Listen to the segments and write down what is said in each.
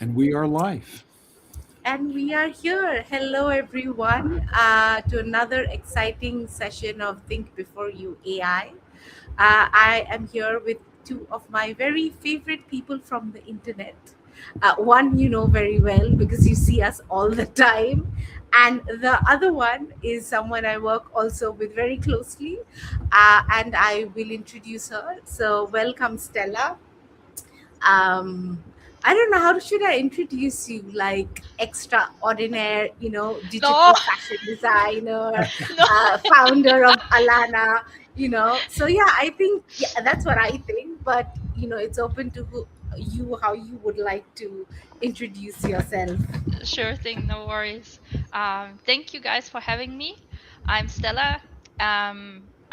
And we are live. And we are here. Hello, everyone, to another exciting session of Think Before You AI. I am here with two of my very favorite people from the internet. One you know very well because you see us all the time, and the other one is someone I work also with very closely, and I will introduce her. So, welcome, Stella. um I don't know how should I introduce you, like extraordinaire, No, digital fashion designer, no. founder of Alana, so yeah, I think, yeah, that's what I think, but it's open to how you would like to introduce yourself. Sure thing, no worries. Thank you guys for having me. I'm Stella.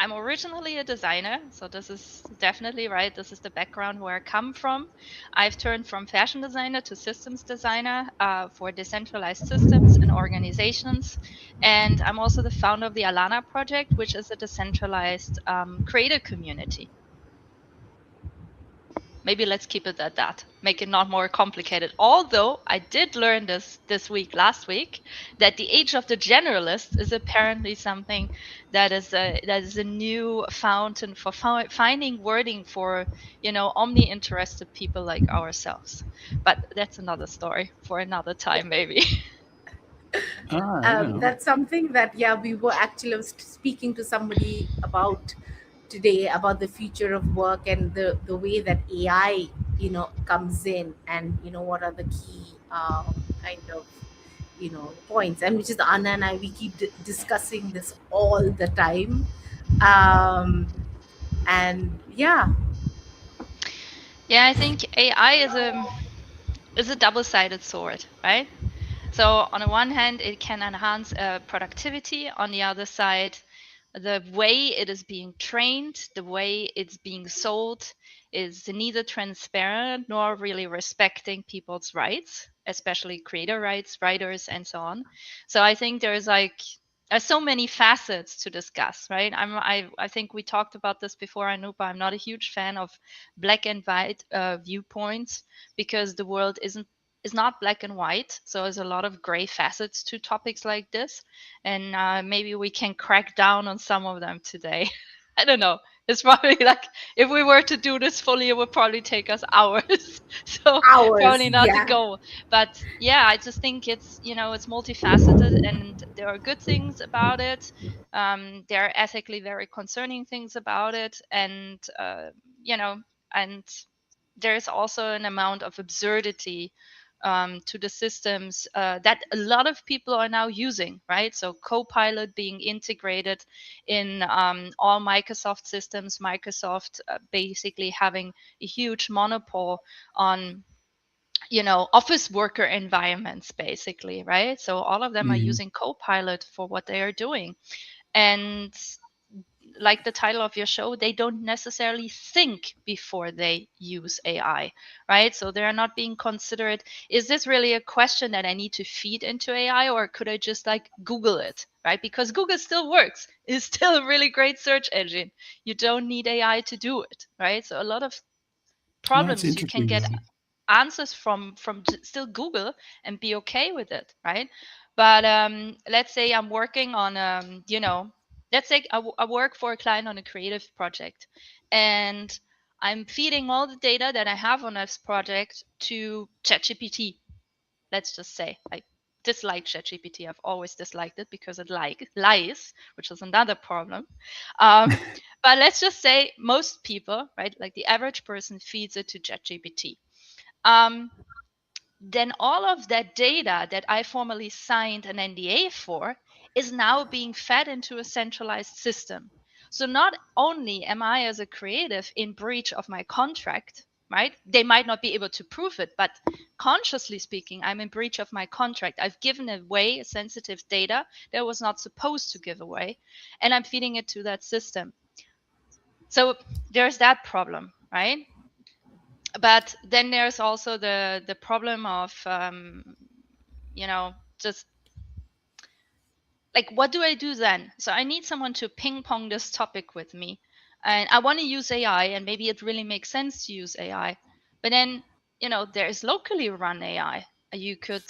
I'm originally a designer, so this is definitely right. This is the background where I come from. I've turned from fashion designer to systems designer for decentralized systems and organizations. And I'm also the founder of the Alana project, which is a decentralized creator community. Maybe let's keep it at that. Make it not more complicated. Although I did learn this week, last week, that the age of the generalist is apparently something that is a new fountain for finding wording for omni-interested people like ourselves. But that's another story for another time, maybe. Yeah. That's something that, yeah, we were actually, I was speaking to somebody about today, about the future of work and the way that AI comes in, and what are the key kind of points, and which is Anna and I, we keep discussing this all the time. And yeah. Yeah, I think AI is a double-sided sword, right? So on the one hand, it can enhance productivity. On the other side, the way it is being trained, the way it's being sold, is neither transparent nor really respecting people's rights, especially creator rights, writers, and so on. So I think there's so many facets to discuss, right? I think we talked about this before, Anupa. I'm not a huge fan of black and white viewpoints because the world is not black and white. So there's a lot of gray facets to topics like this. And maybe we can crack down on some of them today. I don't know. It's probably like if we were to do this fully, it would probably take us hours. So Hours, probably not the yeah. goal. But yeah, I just think it's multifaceted and there are good things about it. There are ethically very concerning things about it. You know, and there's also an amount of absurdity to the systems that a lot of people are now using, right? So Copilot being integrated in all Microsoft systems, Microsoft basically having a huge monopoly on office worker environments basically, right? So all of them are Mhm. using Copilot for what they are doing. And like the title of your show, they don't necessarily think before they use AI, right? So they're not being considerate. Is this really a question that I need to feed into AI, or could I just like Google it, right? Because Google still works. It's still a really great search engine. You don't need AI to do it, right? So a lot of Oh, that's problems you can interesting. get answers from still Google and be okay with it, right? But let's say I'm working on let's say I work for a client on a creative project, and I'm feeding all the data that I have on this project to ChatGPT. Let's just say I dislike ChatGPT. I've always disliked it because it lies, which is another problem. Um, but let's just say most people, right, like the average person, feeds it to ChatGPT. Um, then all of that data that I formally signed an NDA for is now being fed into a centralized system. So not only am I as a creative in breach of my contract, right? They might not be able to prove it, but consciously speaking, I'm in breach of my contract. I've given away sensitive data that I was not supposed to give away, and I'm feeding it to that system. So there's that problem, right? But then there's also the problem of just like what do I do then? So I need someone to ping pong this topic with me, and I want to use AI, and maybe it really makes sense to use AI, but then there is locally run AI. You could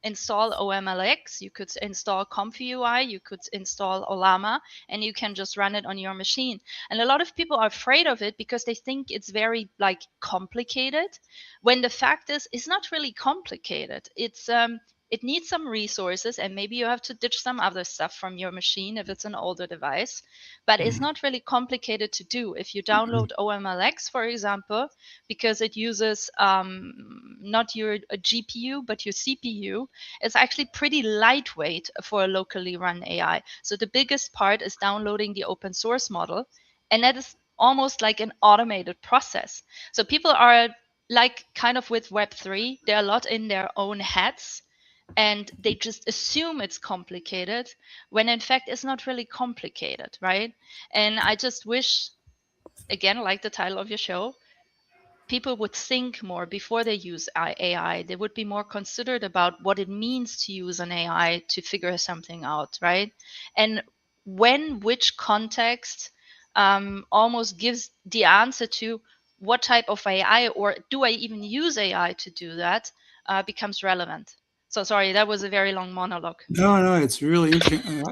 install OMLX, you could install ComfyUI, you could install Olama, and you can just run it on your machine. And a lot of people are afraid of it because they think it's very like complicated, when the fact is it's not really complicated. It needs some resources, and maybe you have to ditch some other stuff from your machine if it's an older device, but it's not really complicated to do. If you download OMLX, for example, because it uses not your GPU but your CPU, it's actually pretty lightweight for a locally run AI. So the biggest part is downloading the open source model, and that is almost like an automated process. So people are like kind of with Web3, they're a lot in their own heads, and they just assume it's complicated when in fact it's not really complicated, right? And I just wish, again, like the title of your show, people would think more before they use AI. They would be more considered about what it means to use an AI to figure something out, right? And when which context almost gives the answer to what type of AI, or do I even use AI to do that, becomes relevant. So sorry, that was a very long monologue. No, no, it's really interesting.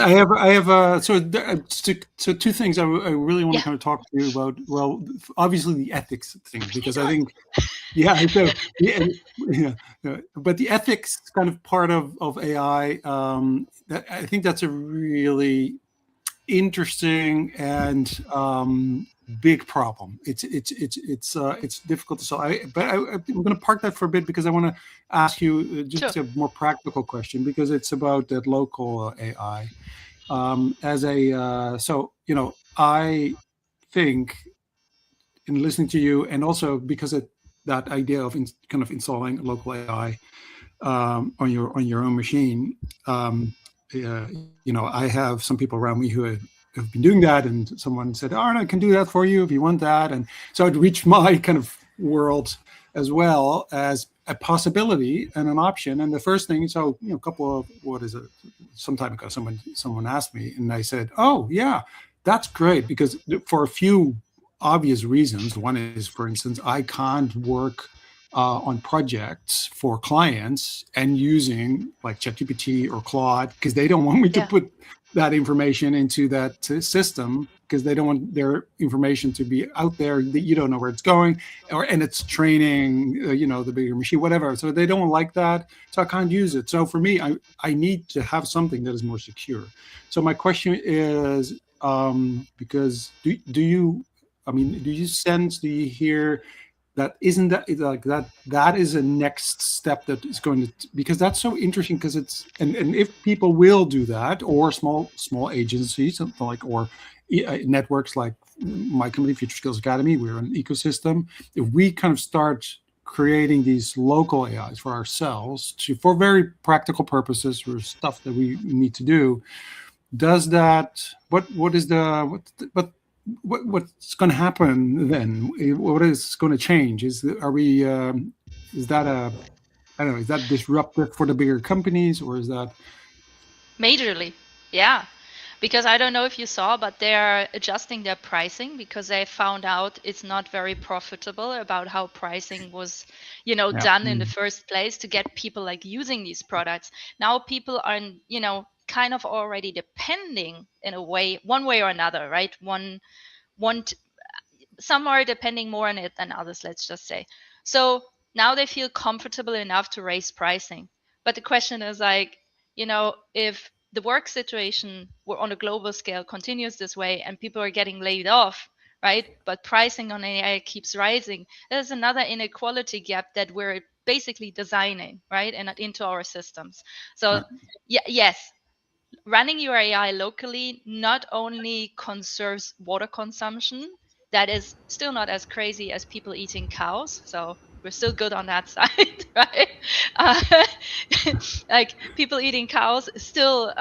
I have, so two things I really want to Yeah. kind of talk to you about. Well, obviously the ethics thing, Pretty because I good. think, yeah, so, yeah, but the ethics kind of part of AI, I think that's a really interesting and big problem. It's difficult to solve. I'm going to park that for a bit because I want to ask you Sure. just a more practical question, because it's about that local AI. As a so I think, in listening to you, and also because of that idea of kind of installing local AI on your own machine. I have some people around me who have been doing that, and someone said, "Oh, I can do that for you if you want that." And so it reached my kind of world as well as a possibility and an option. And the first thing, so a couple of some time ago, someone asked me, and I said, "Oh, yeah, that's great," because for a few obvious reasons. One is, for instance, I can't work on projects for clients and using like ChatGPT or Claude, because they don't want me to Yeah. put that information into that system, because they don't want their information to be out there that you don't know where it's going, and it's training the bigger machine, whatever. So they don't like that, so I can't use it. So for me, I need to have something that is more secure. So my question is, because do you, I mean, do you hear that isn't that like that is a next step that is going to, because that's so interesting, because it's, and if people will do that, or small agencies, something like, or networks like my company, Future Skills Academy, we're an ecosystem. If we kind of start creating these local AIs for ourselves, for very practical purposes, for stuff that we need to do, does that, what is the what's going to happen then? What is going to change? Are we is that a, I don't know, is that disruptive for the bigger companies, or is that? Majorly, yeah. Because I don't know if you saw, but they're adjusting their pricing because they found out it's not very profitable about how pricing was, Yeah. done in the first place to get people like using these products. Now people are, kind of already depending in a way, one way or another, right? One some are depending more on it than others, let's just say. So now they feel comfortable enough to raise pricing. But the question is like, if the work situation on a global scale continues this way and people are getting laid off, right? But pricing on AI keeps rising, there's another inequality gap that we're basically designing, right? And into our systems. So Right. yeah, yes, running your AI locally not only conserves water consumption, that is still not as crazy as people eating cows. So we're still good on that side, right? Uh, like people eating cows still,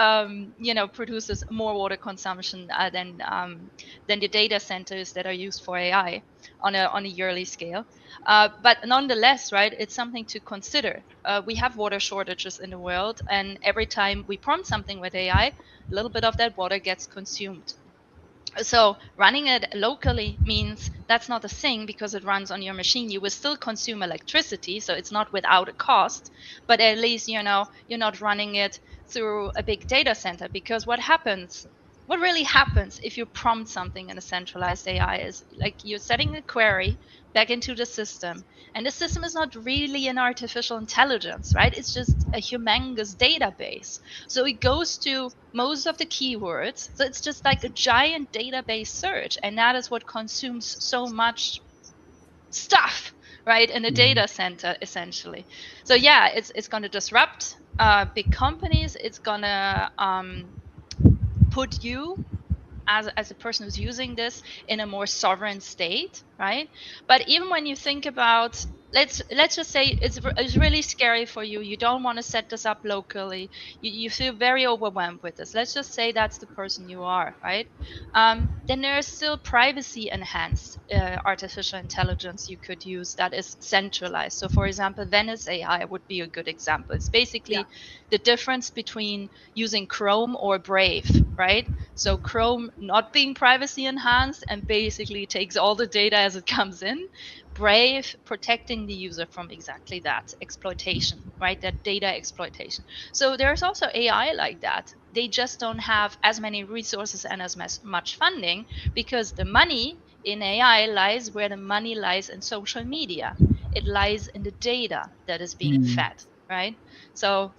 produces more water consumption than the data centers that are used for AI on a yearly scale. But nonetheless, right, it's something to consider. We have water shortages in the world, and every time we prompt something with AI, a little bit of that water gets consumed. So running it locally means that's not a thing because it runs on your machine. You will still consume electricity, so it's not without a cost, but at least you're not running it through a big data center. Because what really happens if you prompt something in a centralized AI is like you're setting a query back into the system, and the system is not really an artificial intelligence, right? It's just a humongous database. So it goes to most of the keywords. So it's just like a giant database search. And that is what consumes so much stuff, right, in a Mhm. data center, essentially. So yeah, it's going to disrupt big companies. It's going to put you as a person who's using this in a more sovereign state, right? But even when you think about, let's just say it's really scary for you. You don't want to set this up locally. You feel very overwhelmed with this. Let's just say that's the person you are, right? Then there's still privacy enhanced artificial intelligence you could use that is centralized. So for example, Venice AI would be a good example. It's Yeah. basically the difference between using Chrome or Brave, right? So Chrome not being privacy enhanced and basically takes all the data as it comes in. Brave protecting the user from exactly that exploitation, right? That data exploitation. So there's also AI like that. They just don't have as many resources and as much funding because the money in AI lies where the money lies in social media. It lies in the data that is being Mm. fed, right? So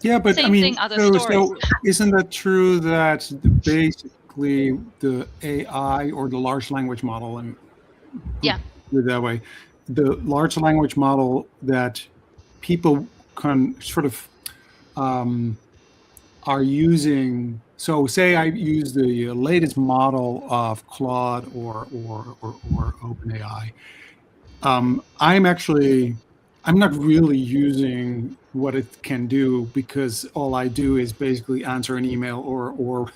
Yeah, but I same thing, mean, other stories. so isn't that true that basically the AI or the large language model, and put Yeah. it that way, the large language model that people can sort of um, are using. So, say I use the latest model of Claude or OpenAI. I'm actually I'm not really using what it can do because all I do is basically answer an email or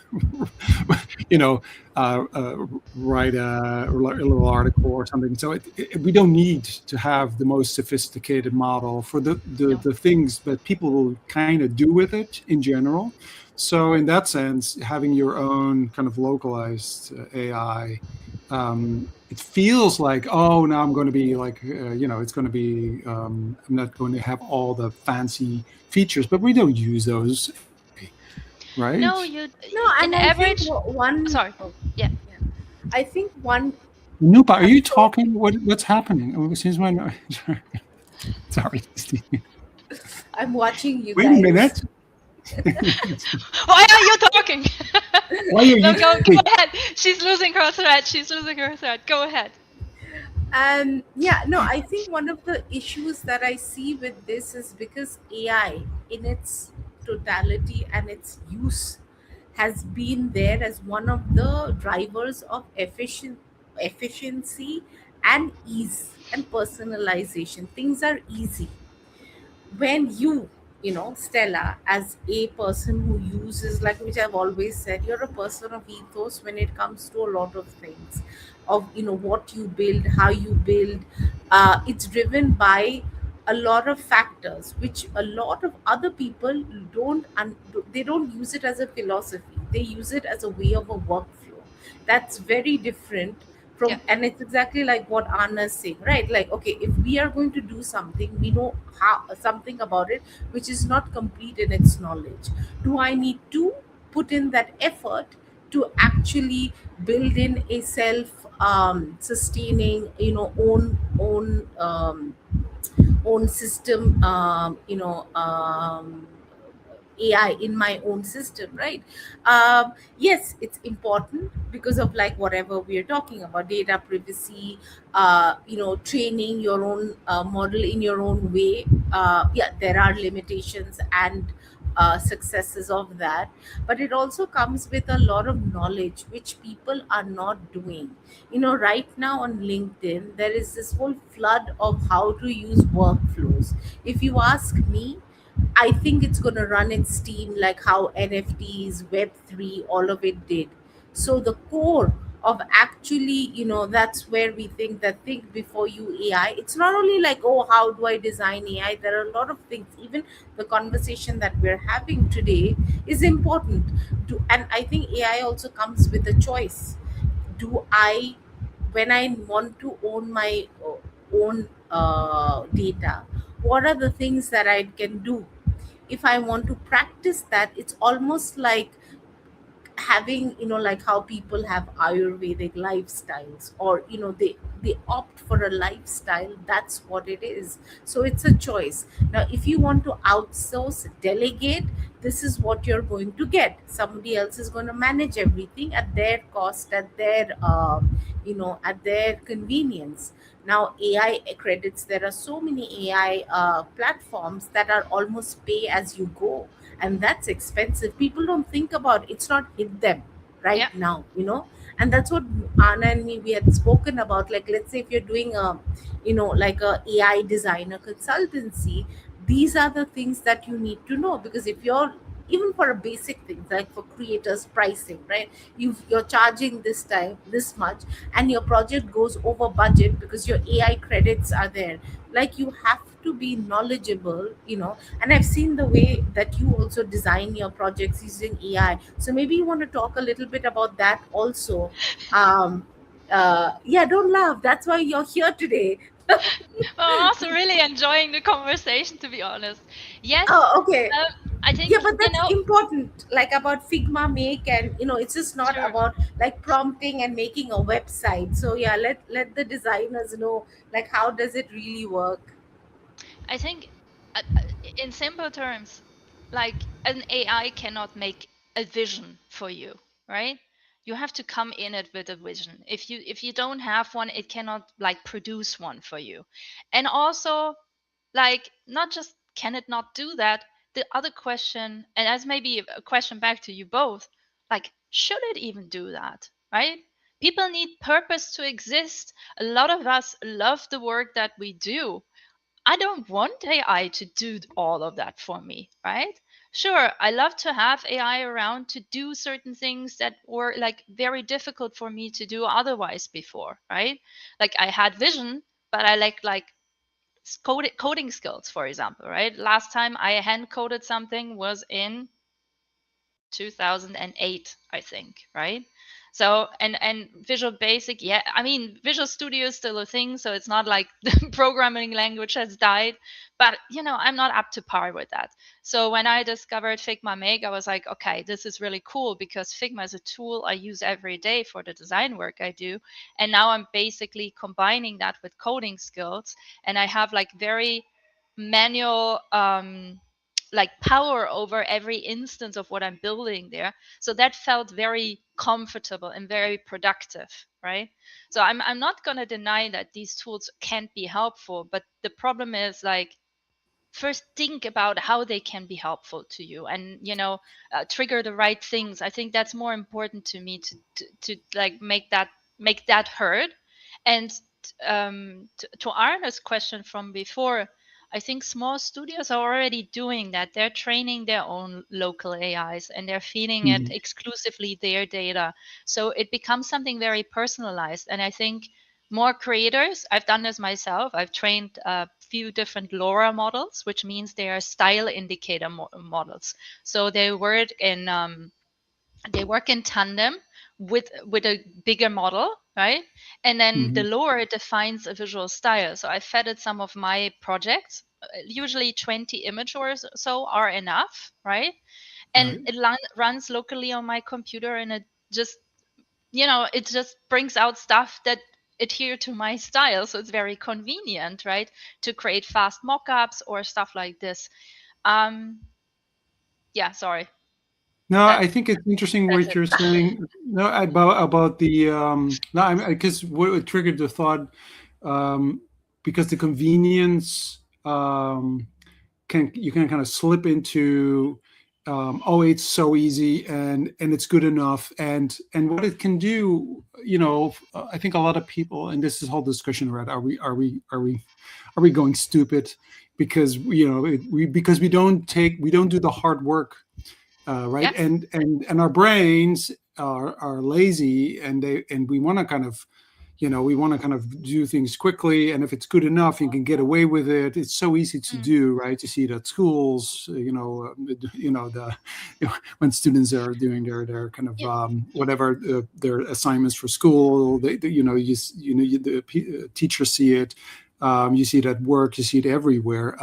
you know write a little article or something. So we don't need to have the most sophisticated model for No. the things that people will kind of do with it in general. So in that sense, having your own kind of localized AI, it feels like, oh, now I'm going to be like, it's going to be, I'm not going to have all the fancy features, but we don't use those anyway, No, right? you No, in and I think average. one. Sorry. Oh, Yeah. yeah. I think one. Nupa, are I'm you so talking? What's happening? Oh, since when? Sorry, Steve. I'm watching you Wait a guys. minute. Why are you talking? Why are No, you? go Wait, ahead. She's losing her thread. She's losing her thread. Go ahead. Yeah, no, I think one of the issues that I see with this is because AI, in its totality and its use, has been there as one of the drivers of efficiency and ease and personalization. Things are easy when you Stella, as a person who uses, like, which I've always said, you're a person of ethos when it comes to a lot of things, of what you build, how you build. It's driven by a lot of factors which a lot of other people they don't use it as a philosophy, they use it as a way of a workflow. That's very different Yeah. from, and it's exactly like what Anna is saying, right? Like, okay, if we are going to do something, we know how something about it which is not complete in its knowledge. Do I need to put in that effort to actually build in a self sustaining, own system, AI in my own system, right? Yes, it's important because of, like, whatever we are talking about, data privacy, training your own model in your own way. Yeah, there are limitations and successes of that, but it also comes with a lot of knowledge which people are not doing. Right now on LinkedIn, there is this whole flood of how to use workflows. If you ask me, I think it's going to run its steam like how NFTs, Web3, all of it did. So the core of actually, that's where we think that think before you AI. It's not only like, oh, how do I design AI? There are a lot of things. Even the conversation that we're having today is important to, and I think AI also comes with a choice. do I, when I want to own my own data, what are the things that I can do? If I want to practice that, it's almost like having, like how people have ayurvedic lifestyles, or they opt for a lifestyle. That's what it is. So it's a choice. Now if you want to outsource, delegate, this is what you're going to get. Somebody else is going to manage everything at their cost, at their at their convenience. Now AI credits, there are so many AI platforms that are almost pay as you go, and that's expensive. People don't think about, it's not hit them right Yeah. now, and that's what Anna and me, we had spoken about. Like, let's say if you're doing a, like a AI designer consultancy, these are the things that you need to know. Because if you're, even for a basic thing like for creators pricing, right, you're charging this time this much, and your project goes over budget because your AI credits are there. Like, you have to be knowledgeable, and I've seen the way that you also design your projects using AI. So maybe you want to talk a little bit about that also. um yeah, don't laugh, that's why you're here today. Well, I'm also really enjoying the conversation, to be honest. Yes, Oh, okay. um, I Yeah, think, but that's important, like about Figma make, and it's just not sure. about like prompting and making a website. So yeah, let the designers know, like, how does it really work. I think, in simple terms, like an AI cannot make a vision for you, right? You have to come in it with a vision. If you don't have one, it cannot like produce one for you. And also, like, not just can it not do that, the other question, and as maybe a question back to you both, like, should it even do that, right? People need purpose to exist. A lot of us love the work that we do. I don't want AI to do all of that for me, right? Sure, I love to have AI around to do certain things that were like very difficult for me to do otherwise before, right? Like, I had vision, but I like coding skills, for example, right? Last time I hand coded something was in 2008, I think, right? So, and Visual Basic, yeah, I mean, Visual Studio is still a thing, so it's not like the programming language has died, but I'm not up to par with that. So when I discovered Figma Make, I was like, okay, this is really cool because Figma is a tool I use every day for the design work I do, and now I'm basically combining that with coding skills, and I have like very manual like power over every instance of what I'm building there. So that felt very comfortable and very productive, right? So I'm not going to deny that these tools can be helpful, but the problem is, like, first think about how they can be helpful to you, and trigger the right things. I think that's more important to me, to like make that heard. And to Arna's question from before, I think small studios are already doing that. They're training their own local AIs, and they're feeding it Mhm. exclusively their data, so it becomes something very personalized. And I think more creators, I've done this myself, I've trained a few different LoRa models, which means they are style indicator models. So they work in tandem with a bigger model, right? And then the Mhm. LoRa defines a visual style. So I fed it some of my projects. Usually 20 image or so are enough, right? And Right. it runs locally on my computer, and just it just brings out stuff that adhere to my style. So it's very convenient, right, to create fast mockups or stuff like this. um yeah, sorry. No, that I think it's interesting that's what it. you're saying. No, about the no, because what triggered the thought, um, because the convenience, can you can kind of slip into, oh, it's so easy and it's good enough, and what it can do, I think a lot of people, and this is whole discussion around, are we going stupid because because we don't do the hard work, right? Yes. And our brains are lazy, and we want to kind of we want to kind of do things quickly, and if it's good enough, you can get away with it. It's so easy to do, right? You see it at schools, the when students are doing their kind of whatever their assignments for school, the teachers see it. You see it at work, you see it everywhere.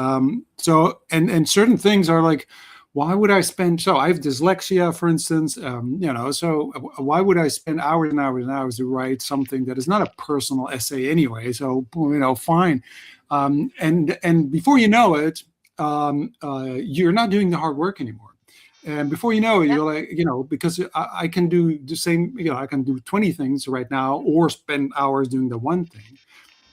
So and certain things are like, why would I spend? So I have dyslexia, for instance. So why would I spend hours and hours and hours to write something that is not a personal essay anyway? So fine. And before you know it, you're not doing the hard work anymore. And before you know it, you're like, because I can do the same. I can do 20 things right now, or spend hours doing the one thing,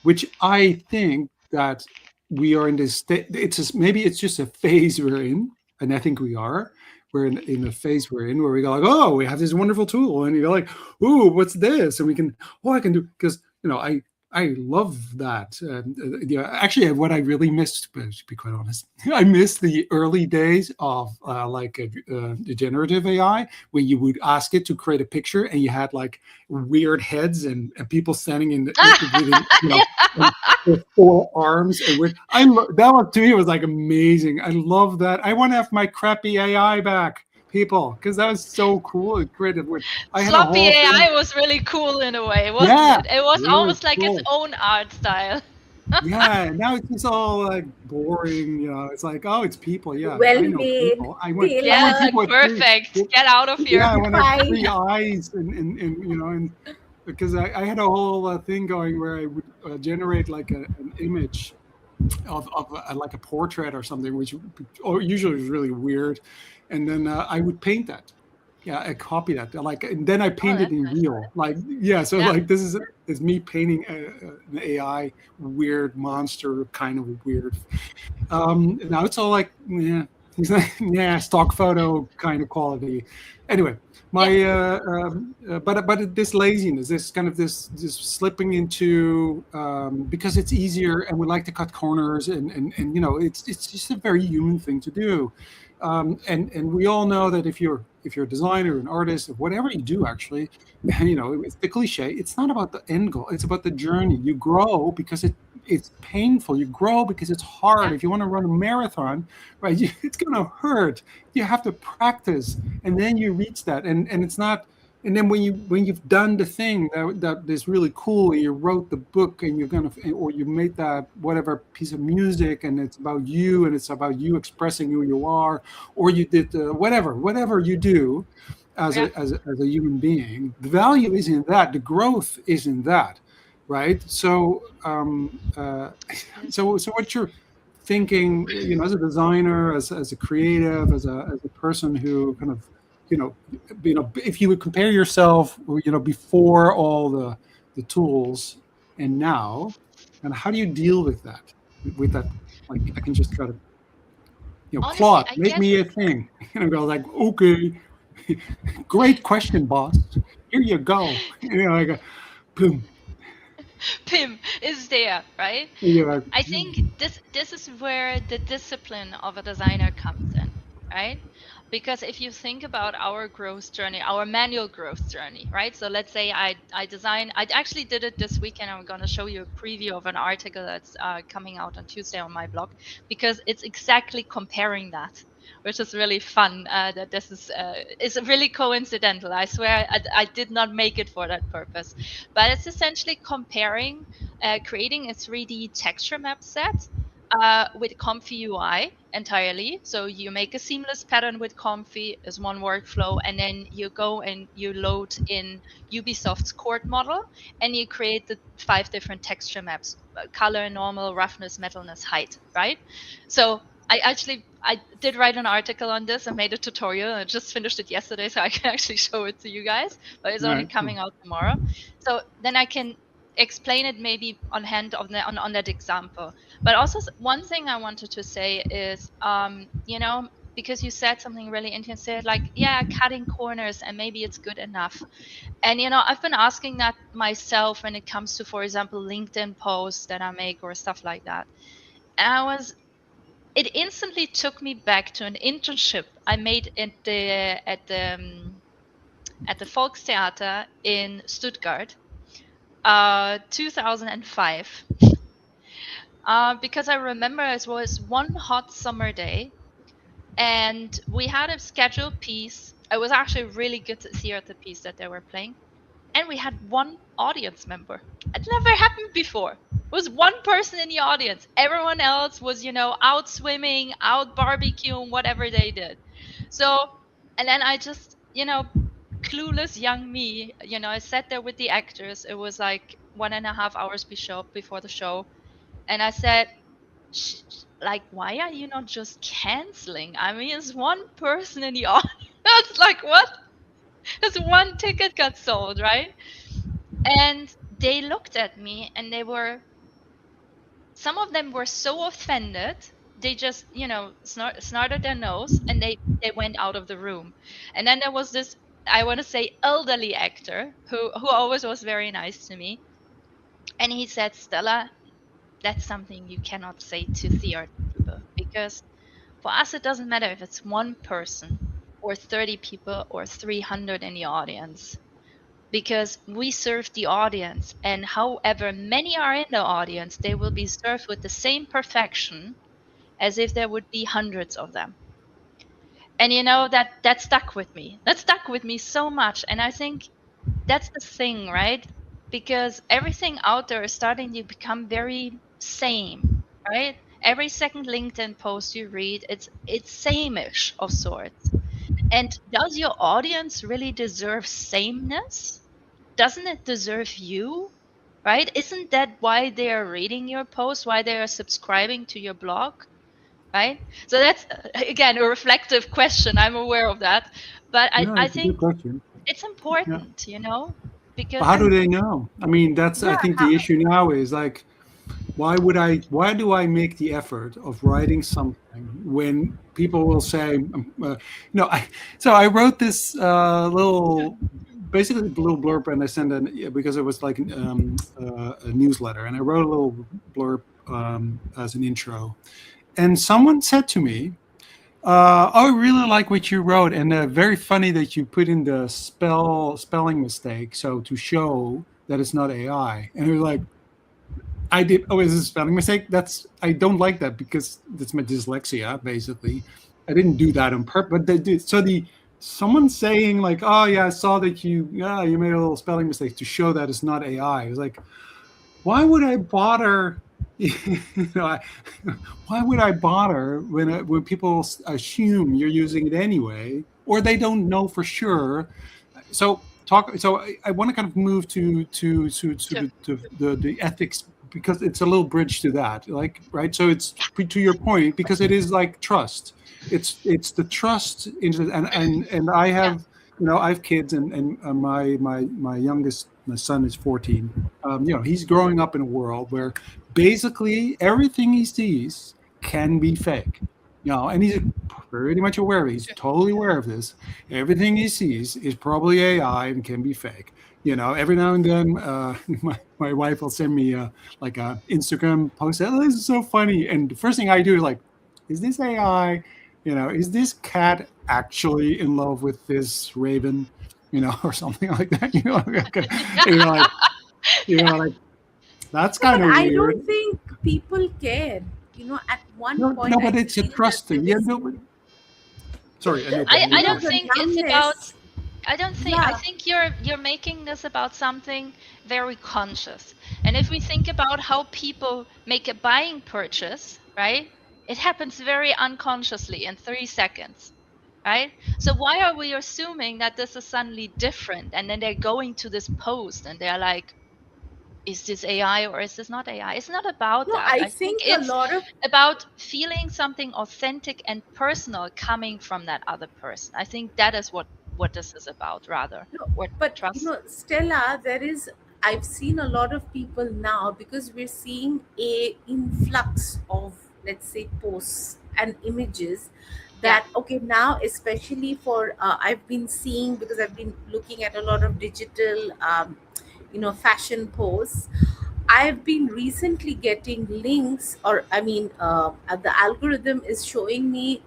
which I think that we are in this state. Maybe it's just a phase we're in, and I think we are. We're in a phase we're in where we go like, oh, we have this wonderful tool, and you're like, ooh, what's this? And we can, I can do, because I love that. Actually, what I really missed, to be quite honest, I missed the early days of the generative AI, when you would ask it to create a picture, and you had like weird heads and people standing in with 4 arms. And that one to me was like amazing. I love that. I want to have my crappy AI back, people, because that was so cool and creative. I had Sloppy AI was really cool in a way, wasn't it? It was really almost like cool. its own art style. Yeah, now it's just all like boring. It's like, oh, it's people. Yeah, Well I know made. people. I want Yeah, people with perfect. Get out of here. I want to have Fine. 3 eyes, and because I had a whole thing going where I would generate like an image of like a portrait or something, which usually was really weird, and then I would paint that. Yeah, I copy that. Like, and then I paint it in that's nice. real. Like, yeah. So like, this is me painting an AI weird monster, kind of weird. Now it's all like, stock photo kind of quality. Anyway, but this laziness, this kind of this slipping into because it's easier, and we like to cut corners, and it's just a very human thing to do. And we all know that if you're a designer, an artist, or whatever you do, actually, it's the cliche. It's not about the end goal. It's about the journey. You grow because it's painful. You grow because it's hard. Yeah. If you want to run a marathon, right, it's going to hurt. You have to practice, and then you reach that. And it's not. And then when you've done the thing that is really cool, and you wrote the book, and or you made that whatever piece of music, and it's about you, and it's about you expressing who you are, or you did whatever you do as a human being, the value is in that. The growth is in that, right? So so what you're thinking, as a designer, as a creative, as a person who kind of if you would compare yourself, before all the tools and now, and how do you deal with that? Like, I can just try to, Honestly, Claude, I make guess me a thing. Go like, okay, great question, boss. Here you go. Like boom. Pim is there, right? Like, I think this is where the discipline of a designer comes in, right? Because if you think about our growth journey, our manual growth journey, right? So let's say I actually did it this weekend. I'm going to show you a preview of an article that's coming out on Tuesday on my blog, because it's exactly comparing that, which is really fun. That this is it's really coincidental. I swear I did not make it for that purpose, but it's essentially comparing, creating a 3D texture map set with Comfy UI entirely. So you make a seamless pattern with Comfy as one workflow, and then you go and you load in Ubisoft's court model, and you create the 5 different texture maps: color, normal, roughness, metalness, height, right? So I did write an article on this and made a tutorial. I just finished it yesterday, so I can actually show it to you guys, but it's only coming out tomorrow. So then I can explain it maybe on hand on that example. But also one thing I wanted to say is, because you said something really interesting, like, cutting corners and maybe it's good enough. And, I've been asking that myself when it comes to, for example, LinkedIn posts that I make or stuff like that. And it instantly took me back to an internship I made at the Volkstheater in Stuttgart, 2005. Because I remember it was one hot summer day, and we had a scheduled piece. It was actually really good to theater piece that they were playing, and we had one audience member. It never happened before. It was one person in the audience. Everyone else was, out swimming, out barbecuing, whatever they did. So, and then I just, clueless young me, I sat there with the actors. It was like 1.5 hours before the show. And I said, like, why are you not just canceling? I mean, it's one person in the audience. Like, what? Just one ticket got sold, right? And they looked at me and some of them were so offended. They just, snorted their nose, and they went out of the room. And then there was this, I want to say, elderly actor who always was very nice to me. And he said, Stella, that's something you cannot say to theater people, because for us, it doesn't matter if it's one person or 30 people or 300 in the audience, because we serve the audience. And however many are in the audience, they will be served with the same perfection as if there would be hundreds of them. And that stuck with me. That stuck with me so much. And I think that's the thing, right? Because everything out there is starting to become very same, right? Every second LinkedIn post you read, it's same-ish of sorts. And does your audience really deserve sameness? Doesn't it deserve you? Right? Isn't that why they are reading your post, why they are subscribing to your blog? Right? So that's again a reflective question. I'm aware of that. But I, Yeah, I it's a good think question. it's Yeah. important, But because how do they know? I mean, that's I Yeah, think the issue now is like, why do I make the effort of writing something when people will say, I so I wrote this little, basically a little blurb, and I sent it because it was like a newsletter, and I wrote a little blurb as an intro, and someone said to me, "Oh, I really like what you wrote, and very funny that you put in the spelling mistake, so to show that it's not AI." And it was like, I did. Oh, is this a spelling mistake? I don't like that because that's my dyslexia. Basically, I didn't do that on purpose. But they did. So someone saying like, "Oh yeah, I saw that you made a little spelling mistake to show that it's not AI." It was like, why would I bother? Why would I bother when people assume you're using it anyway, or they don't know for sure? I want to kind of move sure. the ethics, because it's a little bridge to that, like, right? So it's to your point, because it is like trust. It's the trust into, and I Yeah, have, I have kids, and my youngest, my son is 14. He's growing up in a world where basically everything he sees can be fake. And he's pretty much aware of it. He's sure. totally aware of this. Everything he sees is probably AI and can be fake. Every now and then, my wife will send me like a Instagram post. Oh, this is so funny. And the first thing I do is like, is this AI? Is this cat actually in love with this raven? Or something like that. Like, like that's no, kind but of I weird. don't think people care. At one No, point, no, I but it's a feel that trust there thing. Yeah, was no, sorry, Anita, you I go don't the ahead. think it's about. numbness. I Yeah, think you're making this about something very conscious. And if we think about how people make a buying purchase, right? It happens very unconsciously in 3 seconds, right? So why are we assuming that this is suddenly different? And then they're going to this post and they're like, is this AI or is this not AI? It's not about no, that. I I think think a it's lot of about feeling something authentic and personal coming from that other person. I think that is what this is about, rather. no, What but trust? Stella, I've seen a lot of people now, because we're seeing a influx of, let's say, posts and images, Yeah, that okay, now especially for I've been seeing, because I've been looking at a lot of digital fashion posts. I've been recently getting links, or I mean, the algorithm is showing me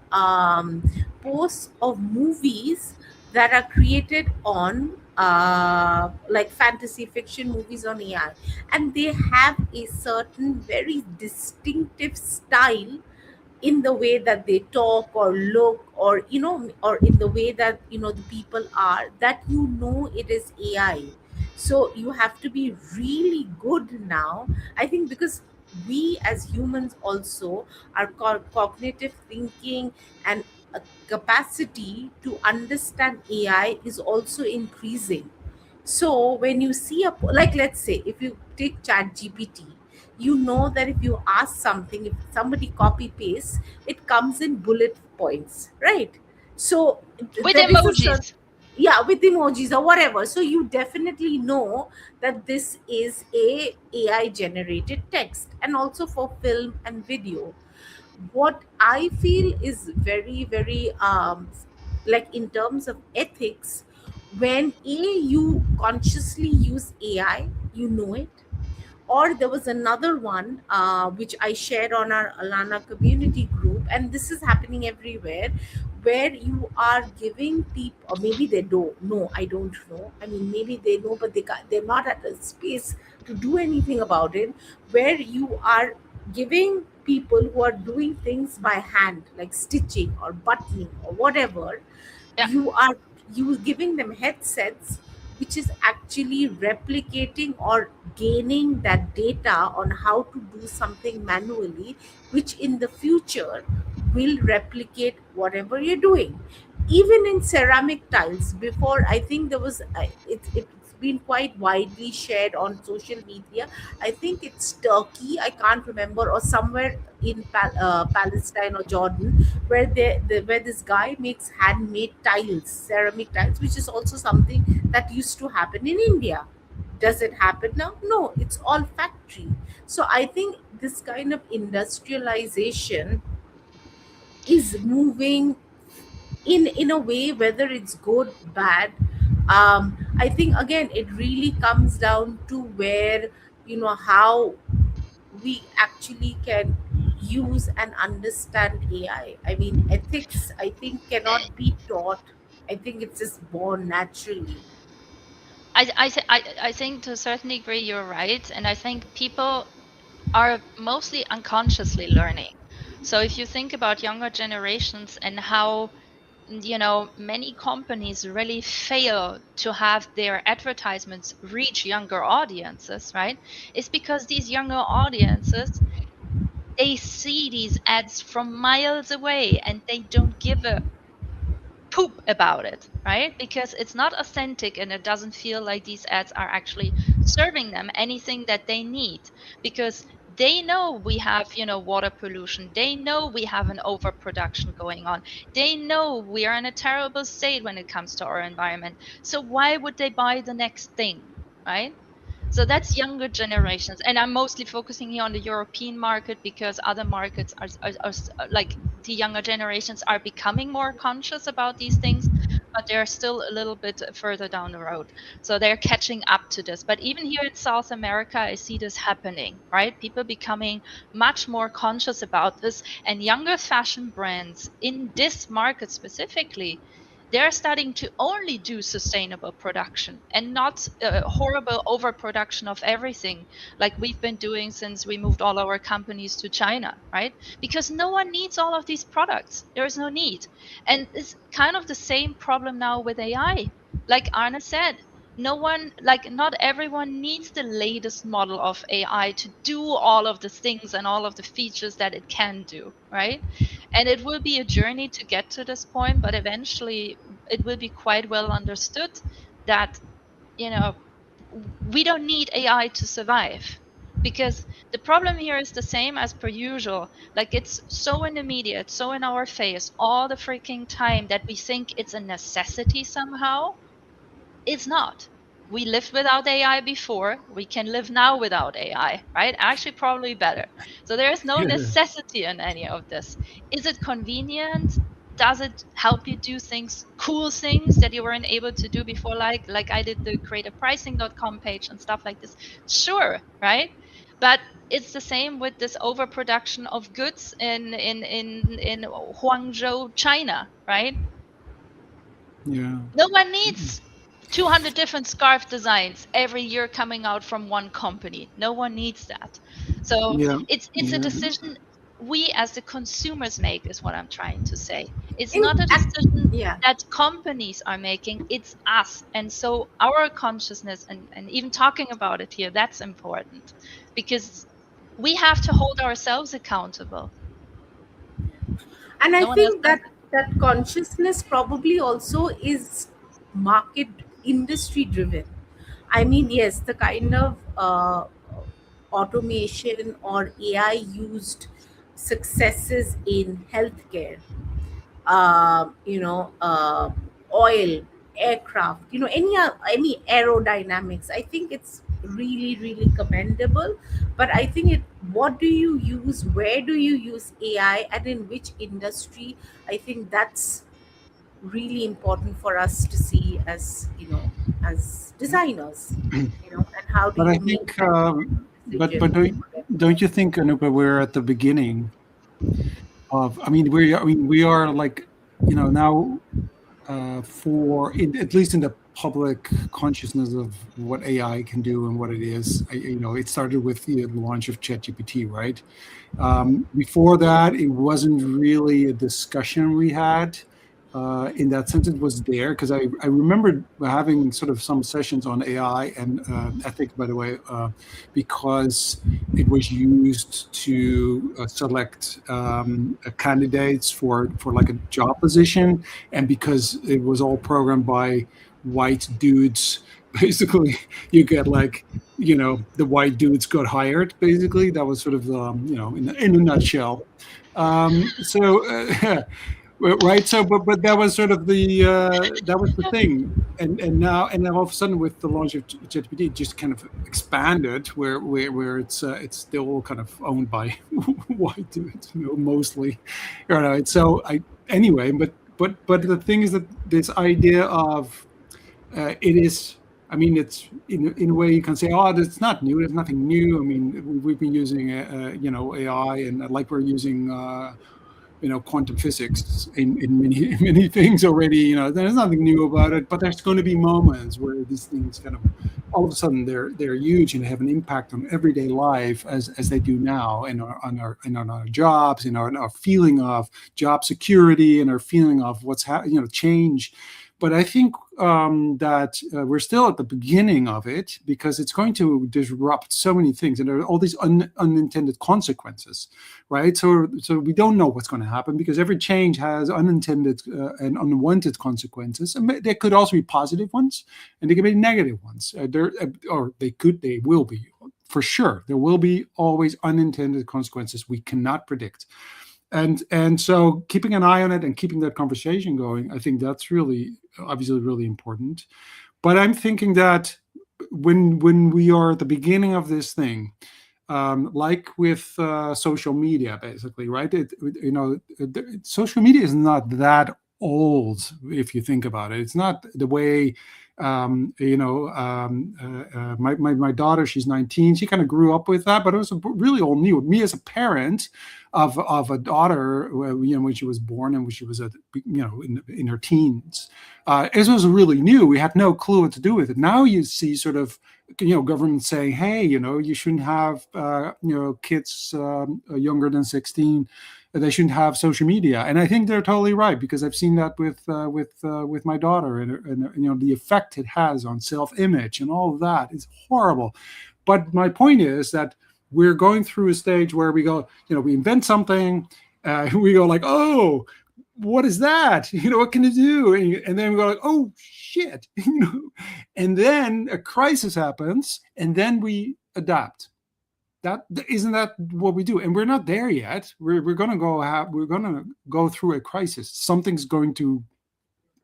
posts of movies that are created on like fantasy fiction movies on AI, and they have a certain very distinctive style in the way that they talk or look, or or in the way that the people are, that it is AI. So you have to be really good now, I think, because we as humans also, our cognitive thinking and capacity to understand AI is also increasing. So when you see like, let's say if you take Chat GPT, you know that if you ask something, if somebody copy pastes, it comes in bullet points, right? So With there is a certain, emojis. yeah, with emojis or whatever, so you definitely know that this is a AI generated text. And also for film and video, what I feel is very, very like in terms of ethics, when you consciously use AI, you know it. Or there was another one, which I shared on our Alana community group, and this is happening everywhere, where you are giving people, or maybe they don't know, I don't know, I mean, maybe they know, but they're not at a space to do anything about it, where you are giving people who are doing things by hand, like stitching or buttoning or whatever, Yeah. you giving them headsets which is actually replicating or gaining that data on how to do something manually, which in the future will replicate whatever you're doing. Even in ceramic tiles, before, I think there was it's been quite widely shared on social media. I think it's Turkey, I can't remember, or somewhere in Palestine or Jordan, where where this guy makes handmade tiles, ceramic tiles, which is also something that used to happen in India. Does it happen now? No, it's all factory. So I think this kind of industrialization is moving in a way, whether it's good, bad. I think again it really comes down to where, how we actually can use and understand AI. I mean, ethics, I think, cannot be taught. I think it's just born naturally. I think to a certain degree you're right, and I think people are mostly unconsciously learning. So if you think about younger generations and how many companies really fail to have their advertisements reach younger audiences, right? It's because these younger audiences, they see these ads from miles away and they don't give a poop about it, right? Because it's not authentic and it doesn't feel like these ads are actually serving them anything that they need, because they know we have, water pollution. They know we have an overproduction going on. They know we are in a terrible state when it comes to our environment. So why would they buy the next thing, right? So that's younger generations, and I'm mostly focusing here on the European market because other markets like the younger generations are becoming more conscious about these things, but they're still a little bit further down the road. So they're catching up to this. But even here in South America, I see this happening, right? People becoming much more conscious about this, and younger fashion brands in this market specifically, they're starting to only do sustainable production and not horrible overproduction of everything like we've been doing since we moved all our companies to China, right? Because no one needs all of these products. There is no need. And it's kind of the same problem now with AI. Like Arne said, no one, like not everyone needs the latest model of AI to do all of the things and all of the features that it can do, right? And it will be a journey to get to this point, but eventually it will be quite well understood that, you know, we don't need AI to survive. Because the problem here is the same as per usual. Like it's so in the media, it's so in our face all the freaking time that we think it's a necessity somehow. It's not. We lived without AI before. We can live now without AI, right? Actually, probably better. So there is no necessity in any of this. Is it convenient? Does it help you do things, cool things that you weren't able to do before, like I did the creativepricing.com page and stuff like this? Sure, right? But it's the same with this overproduction of goods in Huangzhou, China, right? Yeah. No one needs 200 different scarf designs every year coming out from one company. No one needs that. So Yeah, it's a yeah. decision we as the consumers make, is what I'm trying to say. It's In not a and decision yeah. that companies are making, it's us. And so our consciousness and even talking about it here, that's important because we have to hold ourselves accountable. And I No one else think does that that consciousness probably also is market industry driven. I mean, yes, the kind of automation or AI used successes in healthcare, you know, oil, aircraft, you know, any aerodynamics. I think it's really, really commendable. But I think what do you use, where do you use AI, and in which industry? I think that's really important for us to see as, you know, as designers, you know, and how do But I you make think, that but decision? don't you think, Anupa, we're at the beginning of? I mean, we are like, now at least in the public consciousness of what AI can do and what it is. It started with the launch of ChatGPT, right? Before that, it wasn't really a discussion we had. In that sense, it was there because I remembered having sort of some sessions on AI and ethics, by the way, because it was used to select candidates for like a job position, and because it was all programmed by white dudes. Basically, you get like, the white dudes got hired. Basically, that was sort of, in a nutshell. So right. So, but that was sort of that was the thing. And now all of a sudden, with the launch of ChatGPT, it just kind of expanded where it's still kind of owned by white dudes, mostly. So I anyway, but the thing is that this idea of it is. I mean, it's in a way you can say, oh, it's not new. There's nothing new. I mean, we've been using AI, and like we're using quantum physics in many many things already. There's nothing new about it, but there's going to be moments where these things kind of all of a sudden they're huge and have an impact on everyday life as they do now, and on our jobs, in our feeling of job security, and our feeling of what's change. But I think that we're still at the beginning of it, because it's going to disrupt so many things, and there are all these unintended consequences, right? So we don't know what's going to happen, because every change has unintended and unwanted consequences, and there could also be positive ones, and there could be negative ones. They will be, for sure. There will be always unintended consequences we cannot predict. And so keeping an eye on it and keeping that conversation going, I think that's really, obviously, really important. But I'm thinking that when we are at the beginning of this thing, like with social media, basically, right? Social media is not that old, if you think about it. It's not the way, my daughter, she's 19. She kind of grew up with that, but it was really all new. Me as a parent of a daughter, when she was born and when she was in her teens, it was really new. We had no clue what to do with it. Now you see sort of government saying, hey, you shouldn't have kids younger than 16. They shouldn't have social media, and I think they're totally right, because I've seen that with my daughter, and the effect it has on self-image and all of that is horrible. But my point is that we're going through a stage where we go, we invent something, we go like, oh, what is that? What can it do? And then we go like, oh shit, and then a crisis happens, and then we adapt. That isn't that what we do, and we're not there yet. We're gonna go through a crisis. Something's going to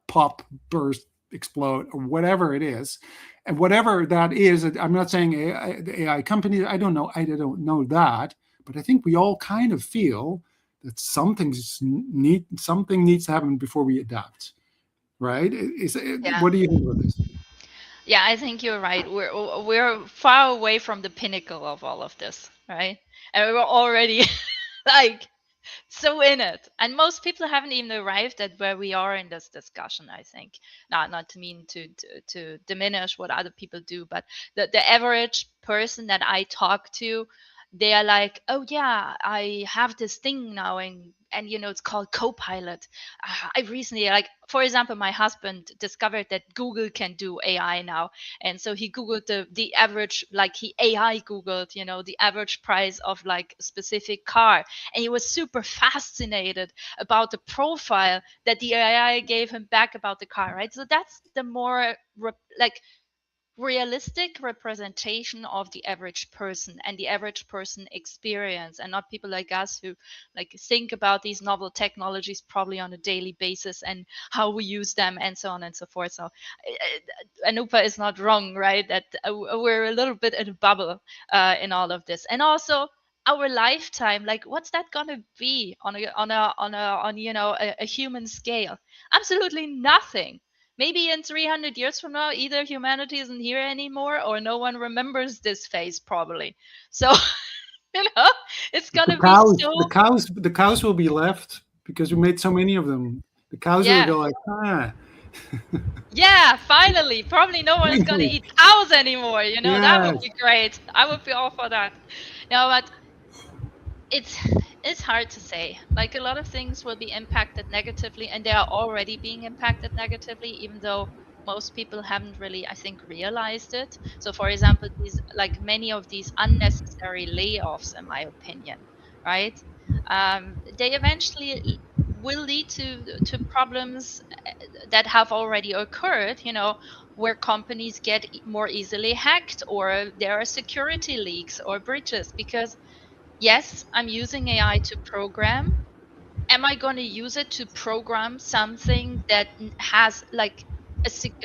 pop, burst, explode, or whatever it is. And whatever that is, I'm not saying the AI companies, I don't know that, but I think we all kind of feel that something needs to happen before we adapt, right? Yeah. What do you think about this? Yeah, I think you're right. We're far away from the pinnacle of all of this, right? And we're already like So in it, and most people haven't even arrived at where we are in this discussion. I think, not to mean to diminish what other people do, but the average person that I talk to, they are like, oh yeah, I have this thing now, and it's called Copilot. I recently, like, for example, my husband discovered that Google can do AI now, and so he googled the average, like he AI googled, the average price of like a specific car, and he was super fascinated about the profile that the AI gave him back about the car, right? So that's the more like realistic representation of the average person and the average person experience, and not people like us who like think about these novel technologies probably on a daily basis and how we use them and so on and so forth. So Anupa is not wrong, right? That we're a little bit in a bubble in all of this. And also our lifetime, like what's that gonna be on a human scale? Absolutely nothing. Maybe in 300 years from now, either humanity isn't here anymore or no one remembers this phase, probably. So, you know, it's The going to be cows, so, the cows will be left because we made so many of them. The cows will yeah. go like, ah, Yeah, finally. Probably no one is going to eat cows anymore. That would yes. be great. I would be all for that. No, but it's it's hard to say. Like a lot of things will be impacted negatively, and they are already being impacted negatively, even though most people haven't really, I think, realized it. So for example, these, like many of these unnecessary layoffs, in my opinion, right, they eventually will lead to problems that have already occurred, where companies get more easily hacked, or there are security leaks or breaches. Because yes, I'm using AI to program. Am I going to use it to program something that has like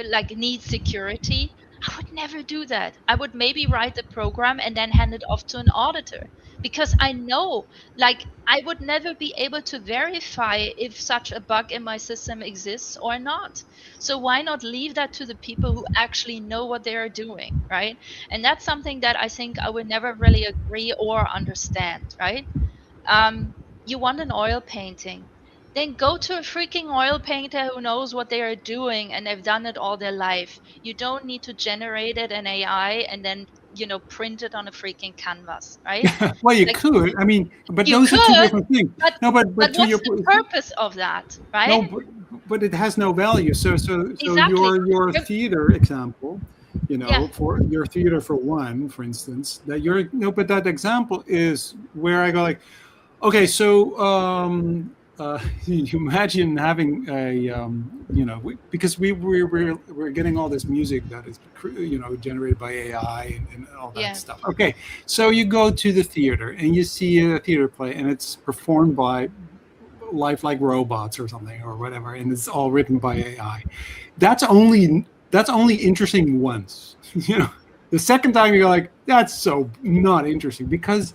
like needs security? I would never do that. I would maybe write the program and then hand it off to an auditor, because I know, like, I would never be able to verify if such a bug in my system exists or not. So why not leave that to the people who actually know what they are doing, right? And that's something that I think I would never really agree or understand, right? You want an oil painting, then go to a freaking oil painter who knows what they are doing and they've done it all their life. You don't need to generate it in AI and then print it on a freaking canvas, right? Well, you Like, could. I mean, but you those are two could, different things. but No, but to what's your the point, purpose of that, no, right? but it has no value. So Exactly. your You're- theater example, yeah. for your theater for one, for instance, that you're no, but that example is where I go like, okay, so you imagine having a because we're getting all this music that is generated by AI and all that Yeah. stuff. Okay, so you go to the theater and you see a theater play and it's performed by lifelike robots or something or whatever, and it's all written by AI. That's only interesting once. The second time you're like, that's so not interesting because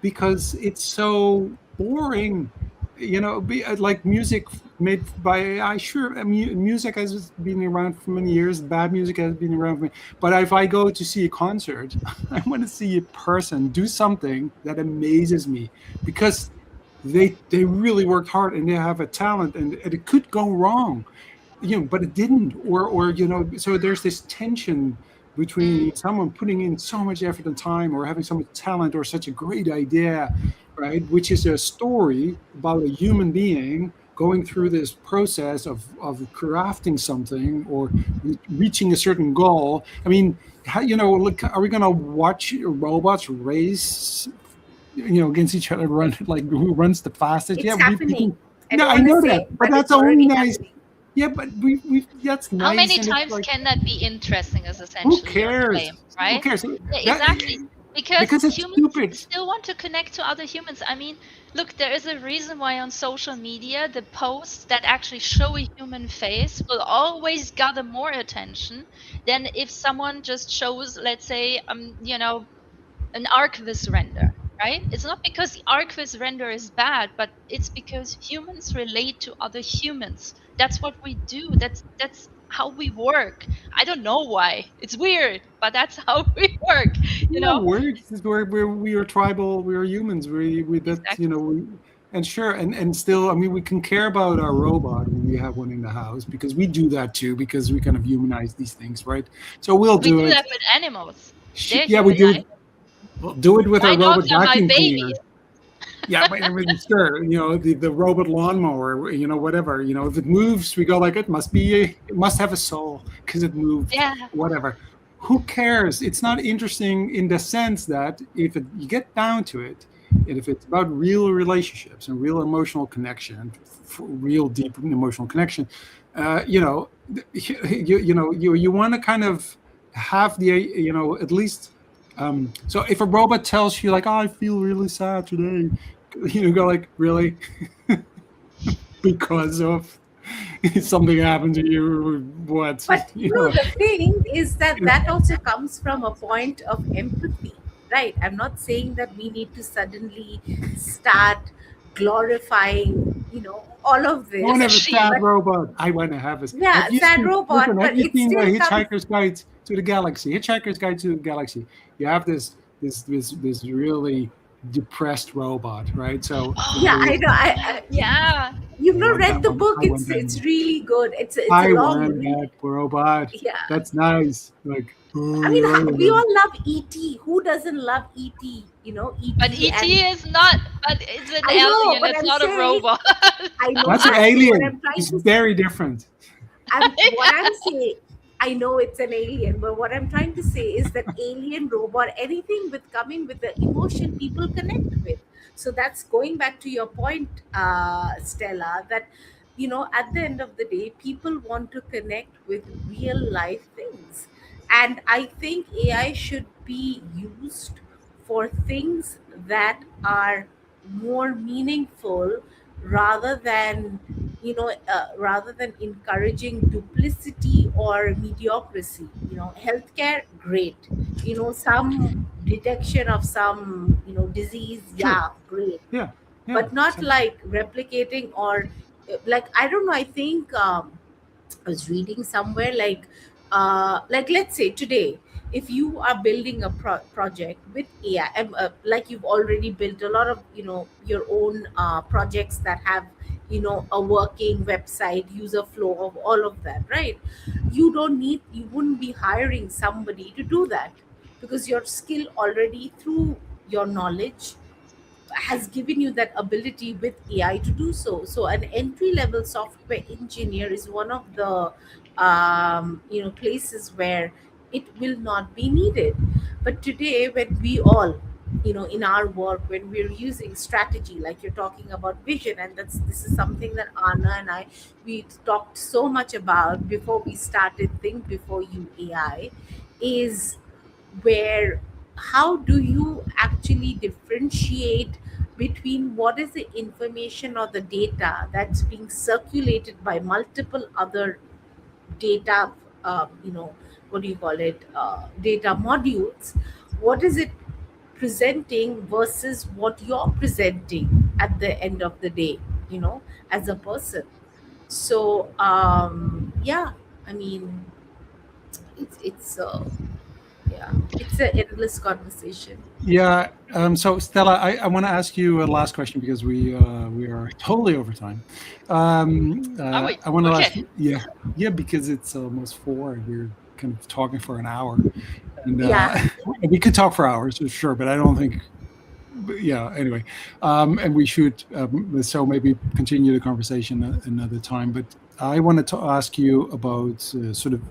it's so boring. Like music made by AI. Sure, I mean, music has been around for many years. Bad music has been around for many. But if I go to see a concert, I want to see a person do something that amazes me because they really worked hard and they have a talent, and it could go wrong, but it didn't. Or so there's this tension between Mm, someone putting in so much effort and time or having so much talent or such a great idea, right, which is a story about a human being going through this process of crafting something or reaching a certain goal. I mean, look, are we going to watch robots race against each other, run like who runs the fastest? Yeah, It's we happening. can. I No, don't I want to know say, that, but but that's it's only already nice. happening. Yeah, but we that's how nice, many and it's times like, can that be interesting, is who essentially your cares? claim, Who right? cares? Yeah, That exactly. Because because it's humans stupid. still want to connect to other humans. I mean, look, there is a reason why on social media the posts that actually show a human face will always gather more attention than if someone just shows, let's say, an archivist render, right? It's not because the archivist render is bad, but it's because humans relate to other humans. That's what we do. That's how we work. I don't know why. It's weird, but that's how we work, you Yeah, know? we're we are tribal. We are humans. We that Exactly. and sure, and still, I mean, we can care about our robot when we have one in the house because we do that too because we kind of humanize these things, right? So we'll We do do it. that with animals. They're Yeah, we human, do right? it. We'll do it with our My robot dogs are my vacuum cleaner. babies. Yeah, but I mean, sure, the robot lawnmower, whatever, if it moves, we go like it must have a soul because it moved, Yeah. whatever. Who cares? It's not interesting in the sense that you get down to it, and if it's about real relationships and real emotional connection, real deep emotional connection, you know, you want to kind of have at least. So if a robot tells you like, "Oh, I feel really sad today," go like, really? Because of something happened to you? What? But the thing is that that also comes from a point of empathy, right? I'm not saying that we need to suddenly start glorifying, all of I want to this, have a Machine. sad but robot. I want to have a. yeah, sad robot, Have but you it seen the still comes. Hitchhiker's Guide to the Galaxy? Hitchhiker's Guide to the Galaxy. You have this really depressed robot, right? So Yeah, Oh, I know. yeah. You've I not want read that the one. book. I want that It's one. really good. It's a I long want read. that robot. Yeah. That's nice. Like, I mean, we oh, all love ET. Who doesn't love ET? But ET, ET and is not, but it's an I know, alien. but It's I'm not a saying robot. I know that's an that. But what alien. I'm trying It's to very different. I'm saying, I know it's an alien, but what I'm trying to say is that alien, robot, anything with coming with the emotion people connect with. So that's going back to your point, Stella, that at the end of the day, people want to connect with real life things, and I think AI should be used for things that are more meaningful rather than rather than encouraging duplicity or mediocrity. Healthcare, great. Some detection of some disease, Sure. yeah, great, Yeah. Yeah. but not like replicating or like, I don't know, I think I was reading somewhere like let's say today, if you are building a project with AI, like you've already built a lot of your own projects that have a working website, user flow of all of that, right? You wouldn't be hiring somebody to do that, because your skill already, through your knowledge, has given you that ability with AI to do so. So an entry level software engineer is one of the places where it will not be needed. But today, when we all in our work, when we're using strategy, like you're talking about vision, and this is something that Anna and I, we talked so much about before we started Think Before You AI, is where how do you actually differentiate between what is the information or the data that's being circulated by multiple other data, what do you call it, data modules? What is it presenting versus what you're presenting at the end of the day, as a person? So yeah, I mean, it's yeah, it's an endless conversation. Yeah. So Stella, I want to ask you a last question because we are totally over time. Are we? I want to Okay. ask you, yeah, yeah, because it's almost 4 and we're kind of talking for an hour, and Yeah. we could talk for hours, sure, but I don't think. But yeah. Anyway, and we should so maybe continue the conversation another time. But I wanted to ask you about sort of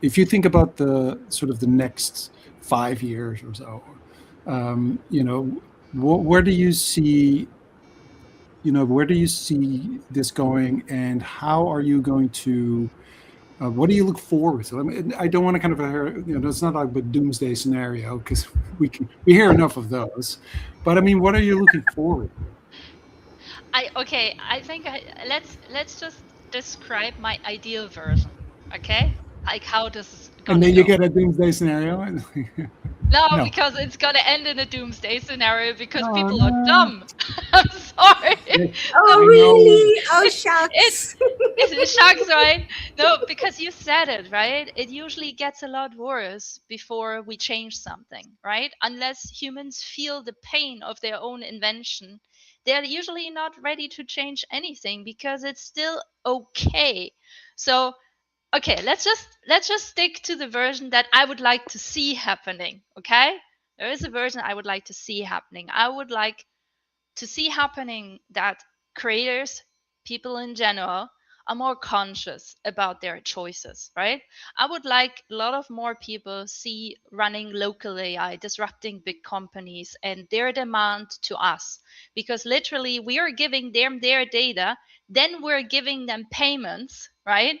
if you think about the sort of the next 5 years or so, where do you see where do you see this going, and how are you going to what do you look forward to? I mean, I don't want to kind of it's not like a doomsday scenario because we hear enough of those. But I mean, what are you looking forward to? I think let's just describe my ideal version. Okay? Like how this is And gonna then you go. get a doomsday scenario. And No, no, because it's gonna end in a doomsday scenario because no, people are no. dumb. I'm sorry. Oh, No, I know. really? Oh, it shucks. it shocks, right? No, because you said it, right? It usually gets a lot worse before we change something, right? Unless humans feel the pain of their own invention, they're usually not ready to change anything because it's still okay. So okay, let's just stick to the version that I would like to see happening. Okay, there is a version I would like to see happening. I would like to see happening that creators, people in general, are more conscious about their choices, right? I would like a lot of more people see running local AI disrupting big companies and their demand to us, because literally we are giving them their data, then we're giving them payments, right?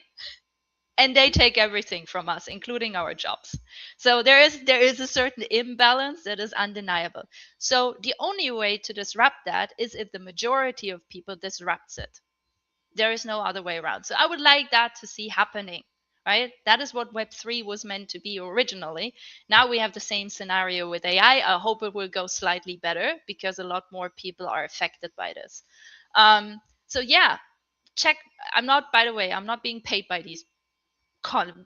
And they take everything from us, including our jobs. So there is a certain imbalance that is undeniable. So the only way to disrupt that is if the majority of people disrupts it. There is no other way around. So I would like that to see happening, right? That is what Web3 was meant to be originally. Now we have the same scenario with AI. I hope it will go slightly better because a lot more people are affected by this. So yeah, check. I'm not, by the way, I'm not being paid by these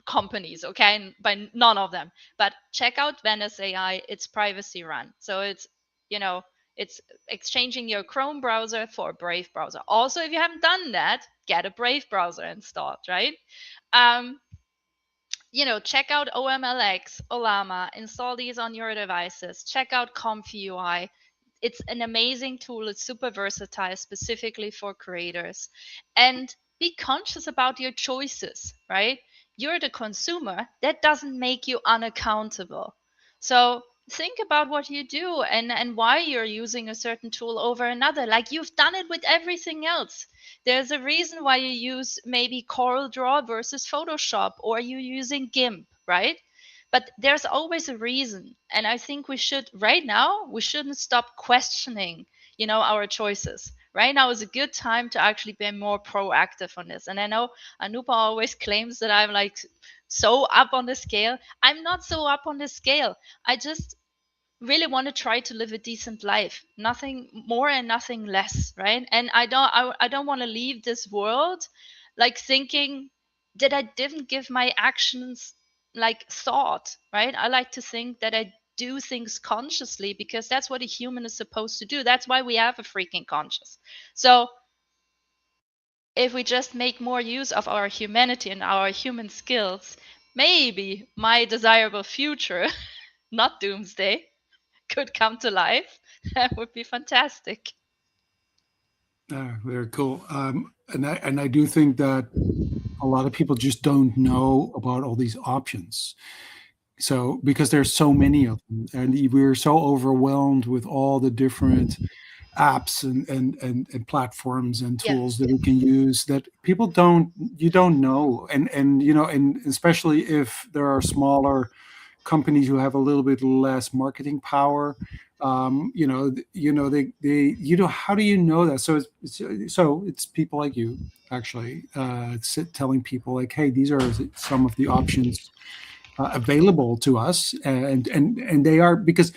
companies, okay, by none of them. But check out Venice AI. It's privacy run, so you know it's exchanging your Chrome browser for a Brave browser. Also, if you haven't done that, get a Brave browser installed, right? um Check out OMLX, Olama, install these on your devices. Check out ComfyUI. It's an amazing tool. It's super versatile, specifically for creators. And be conscious about your choices, right? You're the consumer. That doesn't make you unaccountable. So think about what you do and why you're using a certain tool over another. Like you've done it with everything else. There's a reason why you use maybe Corel Draw versus Photoshop, or you're using GIMP, right? But there's always a reason. And I think right now, we shouldn't stop questioning, our choices. Right now is a good time to actually be more proactive on this. And I know Anupa always claims that I'm like so up on the scale. I'm not so up on the scale. I just really want to try to live a decent life, nothing more and nothing less, right? And I don't want to leave this world like thinking that I didn't give my actions like thought, right? I like to think that I do things consciously because that's what a human is supposed to do. That's why we have a freaking conscious. So if we just make more use of our humanity and our human skills, maybe my desirable future, not doomsday, could come to life. That would be fantastic. Very cool. And I do think that a lot of people just don't know about all these options. So because there's so many of them, and we're so overwhelmed with all the different apps and platforms and tools Yes. that we can use, that people don't you don't know. And especially if there are smaller companies who have a little bit less marketing power, they how do you know that? So it's people like you actually telling people like, hey, these are some of the options available to us, and they are, because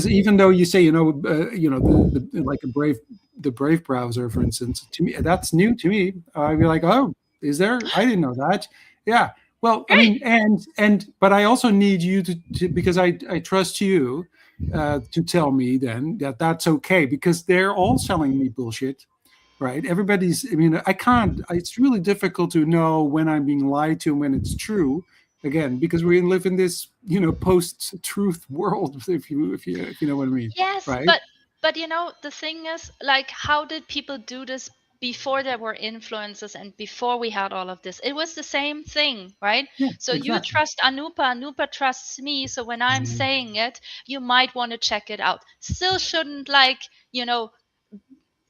even though you say, like the Brave browser, for instance, to me that's new to me. I'd be like, oh, is there? I didn't know that. Yeah. Well, I Great. mean, but I also need you to because I trust you to tell me then that that's okay, because they're all selling me bullshit, right? Everybody's, I mean, I can't, it's really difficult to know when I'm being lied to and when it's true, again, because we live in this, post-truth world, if you know what I mean, Yes, right? but the thing is, like, how did people do this before there were influencers and before we had all of this? It was the same thing, right? Yeah, So you exactly. trust Anupa, Anupa trusts me. So when I'm saying it, you might want to check it out. Still shouldn't, like,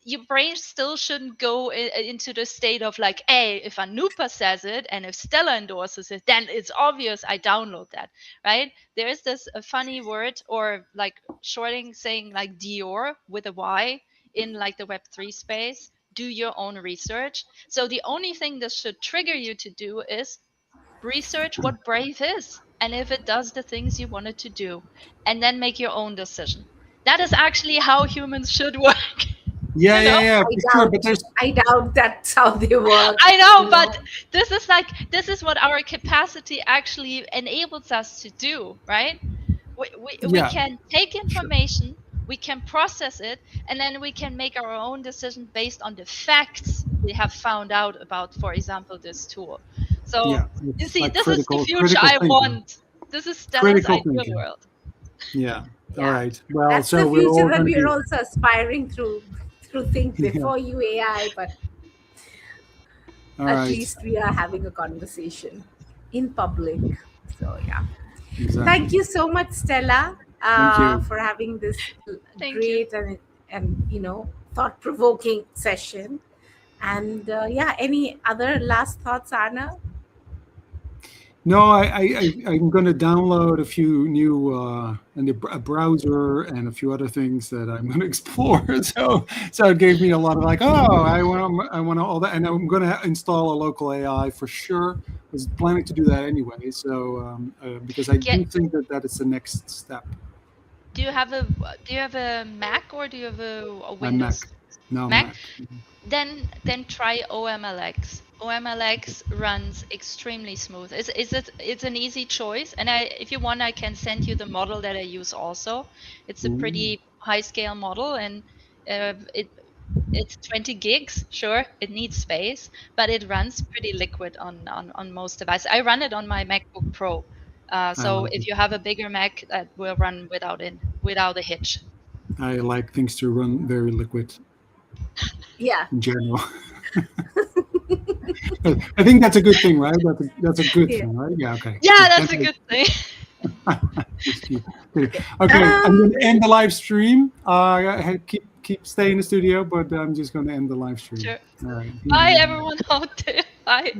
your brain still shouldn't go into the state of like, hey, if Anupa says it and if Stella endorses it, then it's obvious I download that, right? There is this a funny word, or like shorting saying like Dior with a Y in like the Web3 space. Do your own research. So the only thing this should trigger you to do is research what Brave is and if it does the things you want it to do, and then make your own decision. That is actually how humans should work. Yeah, you yeah, know yeah, I for sure. But doubt. there's, I doubt that's how they work. I know, You but know. this is what our capacity actually enables us to do, right? We yeah, can take sure. information, we can process it, and then we can make our own decision based on the facts we have found out about, for example, this tool. So Yeah, you it's see, like this is the future critical I thinking. want. This is Stella's Critical ideal thinking. world. Yeah. All Yeah, right. Well, that's the so we're future all that going to we are be. also aspiring through Think Yeah. Before You AI, but All at right. least we are having a conversation in public. So yeah, thank Exactly. you so much, Stella, Thank you. for having this Thank you. great and thought provoking session. And yeah, any other last thoughts, Anna? No, I'm going to download a few new and a browser and a few other things that I'm going to explore. So it gave me a lot of like, oh, I want all that, and I'm going to install a local AI for sure. I was planning to do that anyway. So because I Get, do think that that is the next step. do you have a Mac or do you have a My Mac, Windows? no Mac? Mac. Then try OMLX. OMLX runs extremely smooth. It's an easy choice, and if you want, I can send you the model that I use also. It's a Ooh, pretty high scale model, and it's 20 gigs. Sure, it needs space, but it runs pretty liquid on most devices. I run it on my MacBook Pro. I So like it. if you have a bigger Mac, that will run without a hitch. I like things to run very liquid Yeah, in general. I think that's a good thing, right? That's a good yeah. thing, right? Yeah. Okay. Yeah, Good. that's a good thing. Just kidding. Okay. Okay, I'm going to end the live stream. Keep stay in the studio, but I'm just going to end the live stream. Sure. All right. Bye, everyone out there. Bye.